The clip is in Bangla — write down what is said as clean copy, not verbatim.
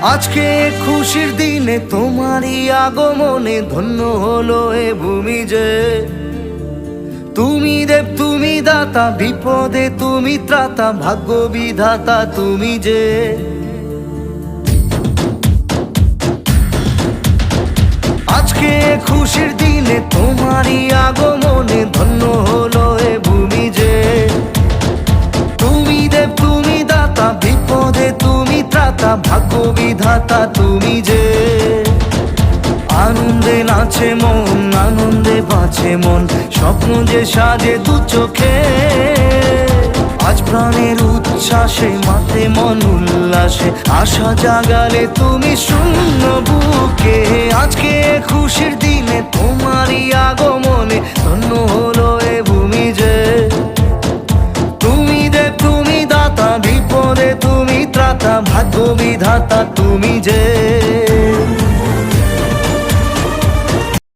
আজকে খুশির দিনে তোমারই আগমনে ধন্য হলো এ ভূমি যে। তুমি দেব তুমি দাতা, বিপদে তুমি ত্রাতা, ভাগ্য বিধাতা তুমি যে। আজকে খুশির দিনে তোমারই আগমনে ধন্য হলো এ ভূমি যে। তুমি দেব তুমি দাতা, বিপদে তুমি ত্রাতা, ভাগ্য বিধাতা তুমি যে। আনন্দে নাচে মন, আনন্দে বাঁচে মন, স্বপ্ন যে সাজে দু চোখে। আজ প্রাণের উচ্ছ্বাসে মাতে মন উল্লাসে, আশা জাগালে তুমি শূন্য বুকে। আজকে খুশির দিনে তোমারই আগমনে ধন্য হলো এ ভূমি যে। তুমি দেব তুমি দাতা, বিপদে তুমি ত্রাতা, ভাগ্য বিধাতা তুমি যে।